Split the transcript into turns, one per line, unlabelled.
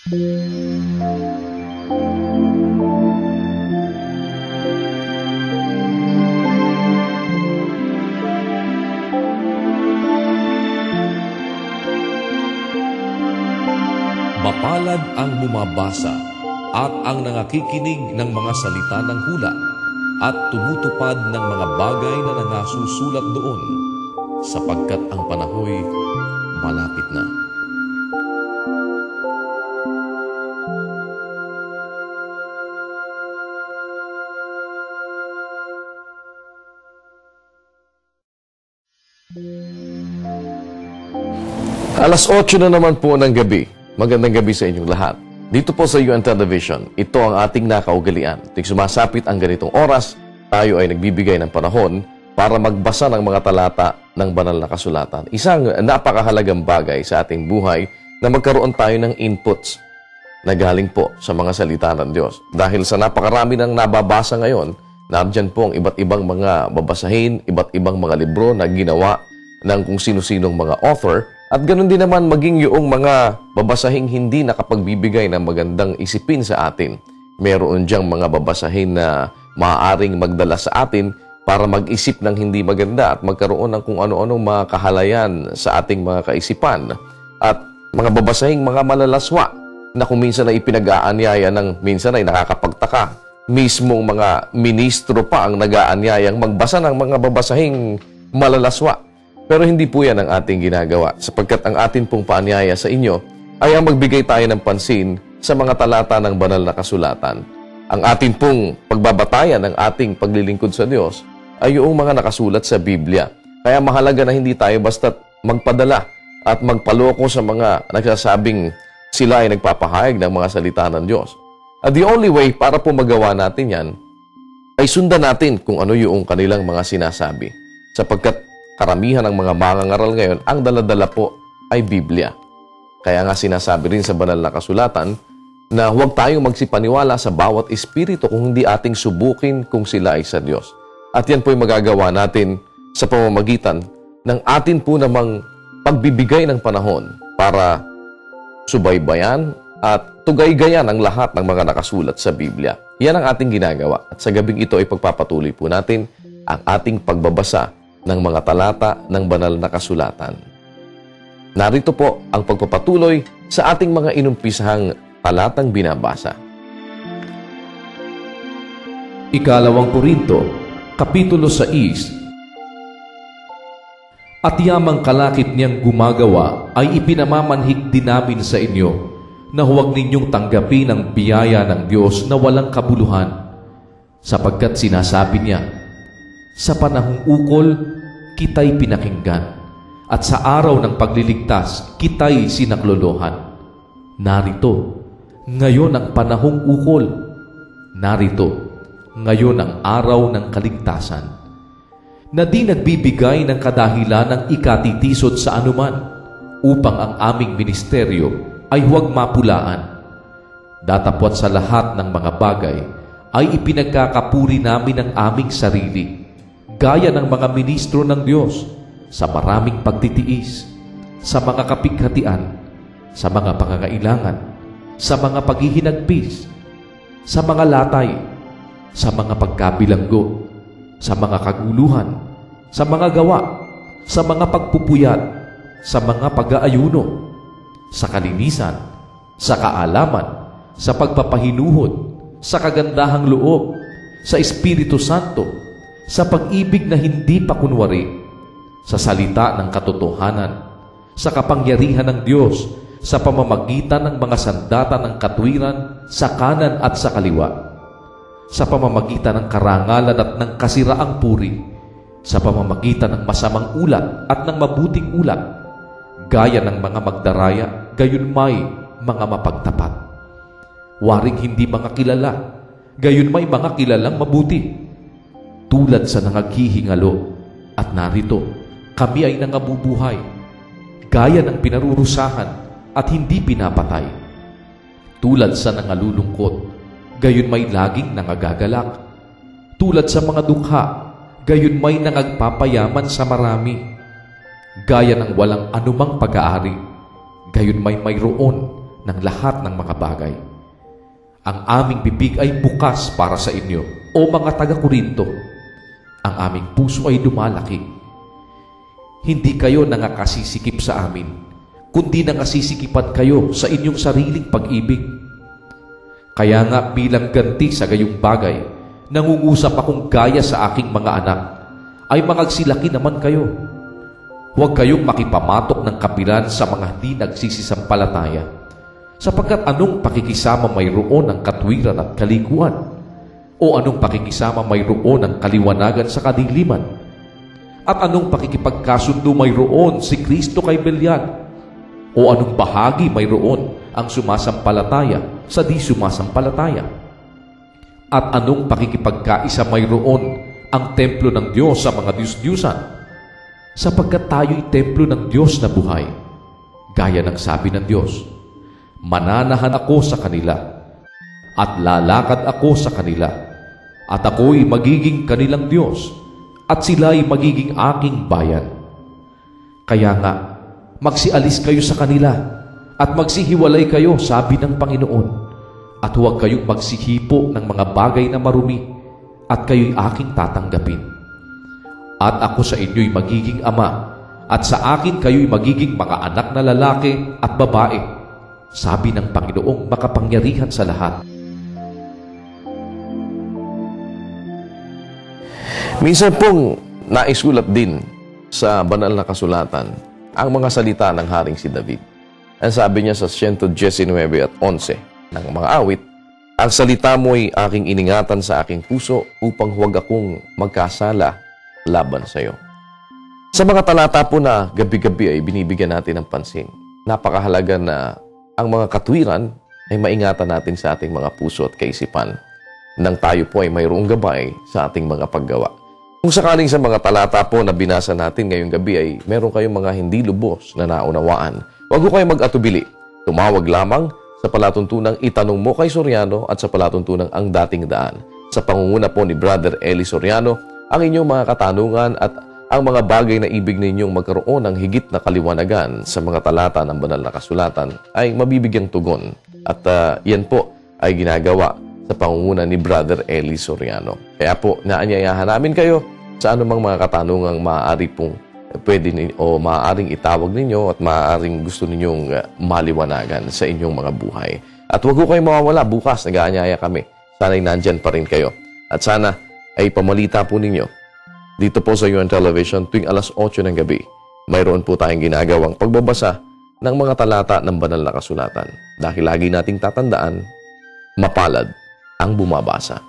Mapalad ang bumabasa at ang nangakikinig ng mga salita ng hula at tumutupad ng mga bagay na nangasusulat doon, sapagkat ang panahoy malapit na.
Alas 8 na naman po ng gabi. Magandang gabi sa inyong lahat. Dito po sa UN Television, ito ang ating nakaugalian. Tuwing sumasapit ang ganitong oras, tayo ay nagbibigay ng panahon para magbasa ng mga talata ng banal na kasulatan. Isang napakahalagang bagay sa ating buhay na magkaroon tayo ng inputs na galing po sa mga salita ng Diyos. Dahil sa napakarami ng nababasa ngayon, nandyan po ang iba't ibang mga babasahin, iba't ibang mga libro na ginawa ng kung sino-sinong mga author. At ganoon din naman maging yung mga babasahing hindi nakapagbibigay ng magandang isipin sa atin. Meron diyang mga babasahin na maaaring magdala sa atin para mag-isip ng hindi maganda at magkaroon ng kung ano-anong mga kahalayan sa ating mga kaisipan. At mga babasahing mga malalaswa na kung minsan ay ipinag-aanyaya ng minsan ay nakakapagtaka. Mismong mga ministro pa ang nag-aanyayang magbasa ng mga babasahing malalaswa. Pero hindi po yan ang ating ginagawa, sapagkat ang atin pong paanyaya sa inyo ay ang magbigay tayo ng pansin sa mga talata ng banal na kasulatan. Ang atin pong pagbabatayan ng ating paglilingkod sa Diyos ay yung mga nakasulat sa Biblia. Kaya mahalaga na hindi tayo basta't magpadala at magpaloko sa mga nagsasabing sila ay nagpapahayag ng mga salita ng Diyos. At the only way para po magawa natin yan ay sundan natin kung ano yung kanilang mga sinasabi. Sapagkat karamihan ng mga mangangaral ngayon, ang daladala po ay Biblia. Kaya nga sinasabi rin sa banal na kasulatan na huwag tayong magsipaniwala sa bawat espiritu kung hindi ating subukin kung sila ay sa Diyos. At yan po ay magagawa natin sa pamamagitan ng atin po namang pagbibigay ng panahon para subaybayan at tugay-gayan ang lahat ng mga nakasulat sa Biblia. Yan ang ating ginagawa. At sa gabing ito ay pagpapatuloy po natin ang ating pagbabasa ng mga talata ng banal na kasulatan. Narito po ang pagpapatuloy sa ating mga inumpisahang talatang binabasa.
Ikalawang Korinto, Kapitulo 6. At yamang kalakip niyang gumagawa ay ipinamamanhik din namin sa inyo na huwag ninyong tanggapin ang biyaya ng Diyos na walang kabuluhan, sapagkat sinasabi niya, sa panahong ukol, kita'y pinakinggan, at sa araw ng pagliligtas, kita'y sinaklolohan. Narito, ngayon ang panahong ukol. Narito, ngayon ang araw ng kaligtasan, na di nagbibigay ng kadahilan ng ikatitisod sa anuman, upang ang aming ministeryo ay huwag mapulaan. Datapwat sa lahat ng mga bagay, ay ipinagkakapuri namin ang aming sarili, gaya ng mga ministro ng Diyos, sa maraming pagtitiis, sa mga kapighatian, sa mga pangangailangan, sa mga paghihinagpis, sa mga latay, sa mga pagkabilanggo, sa mga kaguluhan, sa mga gawa, sa mga pagpupuyat, sa mga pag-aayuno, sa kalinisan, sa kaalaman, sa pagpapahinuhod, sa kagandahang loob, sa Espiritu Santo, sa pag-ibig na hindi pa kunwari, sa salita ng katotohanan, sa kapangyarihan ng Diyos, sa pamamagitan ng mga sandata ng katwiran sa kanan at sa kaliwa, sa pamamagitan ng karangalan at ng kasiraang puri, sa pamamagitan ng masamang ulat at ng mabuting ulat, gaya ng mga magdaraya, gayon may mga mapagtapat. Waring hindi mga kilala, gayon may mga kilalang mabuti, tulad sa nangaghihingalo, at narito, kami ay nangabubuhay, gaya ng pinarurusahan at hindi pinapatay. Tulad sa nangalulungkot, gayon may laging nangagagalak. Tulad sa mga dukha, gayon may nangagpapayaman sa marami. Gaya ng walang anumang pag-aari, gayon may mayroon ng lahat ng mga bagay. Ang aming bibig ay bukas para sa inyo, o mga taga-Korinto. Ang aming puso ay lumalaki. Hindi kayo nangakasisikip sa amin, kundi nangasisikipan kayo sa inyong sariling pag-ibig. Kaya nga bilang ganti sa gayong bagay, nangungusap akong gaya sa aking mga anak, ay mangagsilaki naman kayo. Huwag kayong makipamatok ng kapilan sa mga hindi nagsisisampalataya, sapagkat anong pakikisama mayroon ng katwiran at kalikuan? O anong pakikisama mayroon ng kaliwanagan sa kadiliman? At anong pakikipagkasundo mayroon si Kristo kay Belial? O anong bahagi mayroon ang sumasampalataya sa di sumasampalataya? At anong pakikipagkaisa mayroon ang templo ng Diyos sa mga Diyos-Diyusan? Sapagkat tayo'y templo ng Diyos na buhay, gaya ng sabi ng Diyos, mananahan ako sa kanila, at lalakad ako sa kanila, at ako'y magiging kanilang Diyos, at sila'y magiging aking bayan. Kaya nga, magsialis kayo sa kanila, at magsihiwalay kayo, sabi ng Panginoon, at huwag kayong magsihipo ng mga bagay na marumi, at kayo'y aking tatanggapin. At ako sa inyo'y magiging ama, at sa akin kayo'y magiging mga anak na lalaki at babae, sabi ng Panginoong makapangyarihan sa lahat.
Minsan pong naisulat din sa banal na kasulatan ang mga salita ng Haring si David. Ang sabi niya sa 119 at 11 ng mga awit, ang salita mo'y aking iningatan sa aking puso upang huwag akong magkasala laban sa iyo. Sa mga talata po na gabi-gabi ay binibigyan natin ng pansin, napakahalaga na ang mga katwiran ay maingatan natin sa ating mga puso at kaisipan nang tayo po ay mayroong gabay sa ating mga paggawa. Kung sakaling sa mga talata po na binasa natin ngayong gabi ay meron kayong mga hindi lubos na naunawaan, huwag ko kayong mag-atubili. Tumawag lamang sa palatuntunang Itanong Mo kay Soriano at sa palatuntunang Ang Dating Daan. Sa pangunguna po ni Brother Eli Soriano, ang inyong mga katanungan at ang mga bagay na ibig ninyong magkaroon ng higit na kaliwanagan sa mga talata ng banal na kasulatan ay mabibigyang tugon. At yan po ay ginagawa sa pangunguna ni Brother Eli Soriano. Kaya po, naanyayahan namin kayo sa anumang mga katanungang maaari pong maaaring itawag ninyo at maaaring gusto ninyong maliwanagan sa inyong mga buhay. At huwag ko kayong mawawala, bukas nag-aanyaya kami. Sana'y nandyan pa rin kayo. At sana ay pamalita po ninyo dito po sa UN Television tuwing alas 8 ng gabi. Mayroon po tayong ginagawang pagbabasa ng mga talata ng banal na kasulatan. Dahil lagi nating tatandaan, mapalad ang bumabasa.